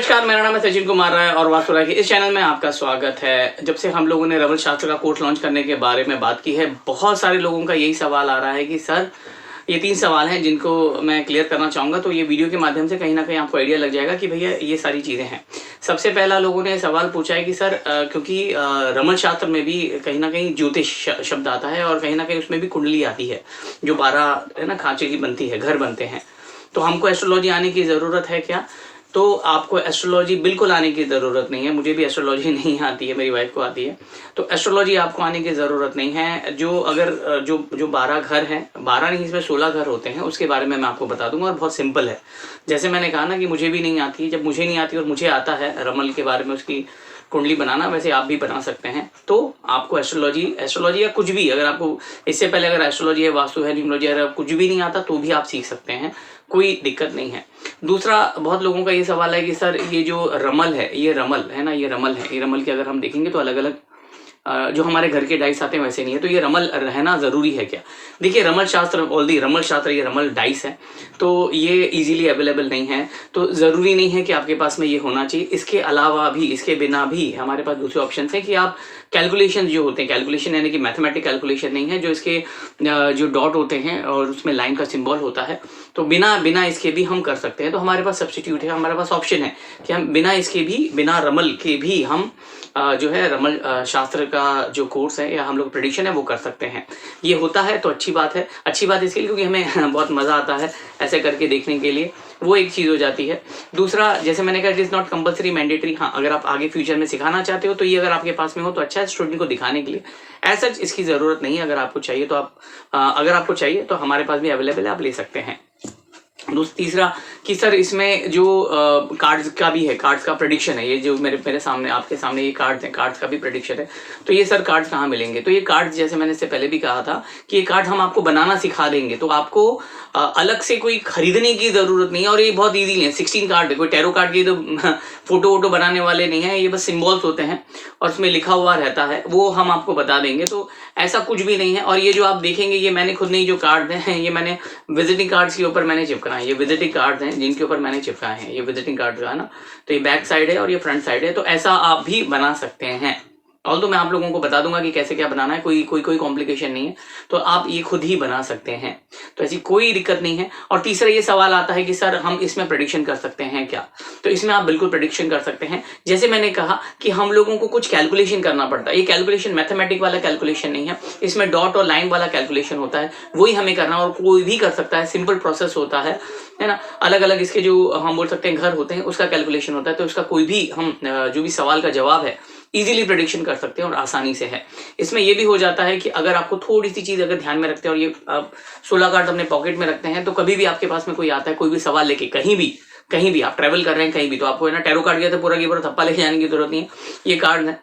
नमस्कार, मेरा नाम है सचिन कुमार राय और वास्तु राय के इस चैनल में आपका स्वागत है। जब से हम लोगों ने रमल शास्त्र का कोर्स लॉन्च करने के बारे में बात की है, बहुत सारे लोगों का यही सवाल आ रहा है कि सर ये 3 सवाल हैं जिनको मैं क्लियर करना चाहूँगा। तो ये वीडियो के माध्यम से कहीं ना कहीं आपको आइडिया लग जाएगा कि भैया ये सारी चीज़ें हैं। सबसे पहला लोगों ने सवाल पूछा है कि सर क्योंकि रमल शास्त्र में भी कहीं ना कहीं ज्योतिष शब्द आता है और कहीं ना कहीं उसमें भी कुंडली आती है, जो 12 है ना खांचे की बनती है, घर बनते हैं। तो हमको एस्ट्रोलॉजी आने की ज़रूरत है क्या? तो आपको एस्ट्रोलॉजी बिल्कुल आने की ज़रूरत नहीं है। मुझे भी एस्ट्रोलॉजी नहीं आती है, मेरी वाइफ को आती है। तो एस्ट्रोलॉजी आपको आने की ज़रूरत नहीं है। जो अगर जो 12 घर हैं, 12 नहीं इसमें 16 घर होते हैं, उसके बारे में मैं आपको बता दूंगा और बहुत सिंपल है। जैसे मैंने कहा ना कि मुझे भी नहीं आती, जब मुझे नहीं आती और मुझे आता है रमल के बारे में उसकी कुंडली बनाना, वैसे आप भी बना सकते हैं। तो आपको एस्ट्रोलॉजी या कुछ भी, अगर आपको इससे पहले अगर एस्ट्रोलॉजी है, वास्तु है, न्यूमरोलॉजी है, अगर कुछ भी नहीं आता तो भी आप सीख सकते हैं, कोई दिक्कत नहीं है। दूसरा, बहुत लोगों का ये सवाल है कि सर ये जो रमल है, ये रमल है ना, ये रमल है, ये रमल के अगर हम देखेंगे तो अलग अलग जो हमारे घर के डाइस आते हैं वैसे नहीं है, तो ये रमल रहना ज़रूरी है क्या? देखिए, रमल शास्त्र ऑलरेडी रमल शास्त्र, ये रमल डाइस है, तो ये इजीली अवेलेबल नहीं है, तो ज़रूरी नहीं है कि आपके पास में ये होना चाहिए। इसके अलावा भी, इसके बिना भी हमारे पास दूसरे ऑप्शन है कि आप कैलकुलेशन जो होते हैं, कैलकुलेशन यानी कि मैथमेटिक कैलकुलेशन नहीं है, जो इसके जो डॉट होते हैं और उसमें लाइन का सिंबल होता है, तो बिना इसके भी हम कर सकते हैं। तो हमारे पास सब्स्टिट्यूट है, हमारे पास ऑप्शन है कि हम बिना इसके भी, बिना रमल के भी हम जो है रमल शास्त्र का जो कोर्स है या हम लोग प्रेडिक्शन है वो कर सकते हैं। ये होता है तो अच्छी बात है। अच्छी बात इसके लिए क्योंकि हमें बहुत मज़ा आता है ऐसे करके देखने के लिए, वो एक चीज़ हो जाती है। दूसरा, जैसे मैंने कहा, it is not compulsory mandatory. हाँ, अगर आप आगे फ्यूचर में सिखाना चाहते हो तो ये अगर आपके पास में हो तो अच्छा है, स्टूडेंट को दिखाने के लिए। ऐसा इसकी ज़रूरत नहीं है। अगर आपको चाहिए तो अगर आपको चाहिए तो हमारे पास भी अवेलेबल है, आप ले सकते हैं। तीसरा कि सर इसमें जो कार्ड्स का भी है, कार्ड्स का प्रेडिक्शन है, ये जो मेरे सामने आपके सामने ये कार्ड्स हैं, कार्ड्स का भी प्रेडिक्शन है। तो ये सर कार्ड्स कहाँ मिलेंगे? तो ये कार्ड्स, जैसे मैंने इससे पहले भी कहा था कि ये कार्ड हम आपको बनाना सिखा देंगे, तो आपको अलग से कोई खरीदने की ज़रूरत नहीं है। और ये बहुत ईजी है। 16 कार्ड है, कोई टैरो कार्ड की तो फोटो वोटो बनाने वाले नहीं है, ये बस सिम्बॉल्स होते हैं और उसमें लिखा हुआ रहता है, वो हम आपको बता देंगे। तो ऐसा कुछ भी नहीं है। और ये जो आप देखेंगे, ये मैंने खुद नहीं, जो कार्ड हैं ये मैंने विजिटिंग कार्ड्स के ऊपर मैंने चिपकाए। ये विजिटिंग कार्ड्स हैं जिनके ऊपर मैंने चिपकाए हैं, ये विजिटिंग कार्ड का है ना। तो ये बैक साइड है और ये फ्रंट साइड है। तो ऐसा आप भी बना सकते हैं। और तो मैं आप लोगों को बता दूंगा कि कैसे क्या बनाना है, कोई कॉम्प्लिकेशन नहीं है। तो आप ये खुद ही बना सकते हैं, तो ऐसी कोई दिक्कत नहीं है। और तीसरा ये सवाल आता है कि सर हम इसमें प्रेडिक्शन कर सकते हैं क्या? तो इसमें आप बिल्कुल प्रेडिक्शन कर सकते हैं। जैसे मैंने कहा कि हम लोगों को कुछ कैलकुलेशन करना पड़ता है। ये कैलकुलेशन मैथमेटिक वाला कैलकुलेशन नहीं है, इसमें डॉट और लाइन वाला कैलकुलेशन होता है, वही हमें करना है और कोई भी कर सकता है। सिंपल प्रोसेस होता है ना। अलग अलग इसके जो हम बोल सकते हैं घर होते हैं, उसका कैलकुलेशन होता है। तो इसका कोई भी हम जो भी सवाल का जवाब है इजीली प्रेडिक्शन कर सकते हैं और आसानी से है। इसमें यह भी हो जाता है कि अगर आपको थोड़ी सी चीज अगर ध्यान में रखते हैं और ये आप 16 कार्ड अपने पॉकेट में रखते हैं, तो कभी भी आपके पास में कोई आता है, कोई भी सवाल लेके, कहीं भी आप ट्रैवल कर रहे हैं कहीं भी, तो आपको है ना टैरो कार्ड गया तो पूरा की पूरा थप्पा लेके जाने की जरूरत नहीं है। ये कार्ड है,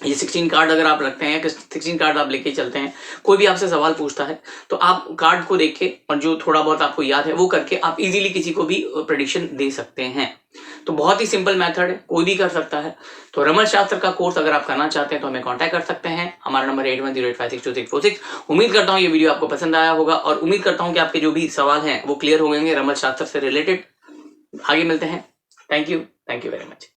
ये 16 कार्ड अगर आप रखते हैं, 16 कार्ड आप लेके चलते हैं, कोई भी आपसे सवाल पूछता है तो आप कार्ड को देख के और जो थोड़ा बहुत आपको याद है वो करके आप इजीली किसी को भी प्रेडिक्शन दे सकते हैं। तो बहुत ही सिंपल मेथड है, कोई भी कर सकता है। तो रमल शास्त्र का कोर्स अगर आप करना चाहते हैं तो हमें कांटेक्ट कर सकते हैं। हमारा नंबर 8108562646। उम्मीद करता हूँ ये वीडियो आपको पसंद आया होगा और उम्मीद करता हूँ कि आपके जो भी सवाल हैं वो क्लियर हो गएंगे रमल शास्त्र से रिलेटेड। आगे मिलते हैं। Thank you very much.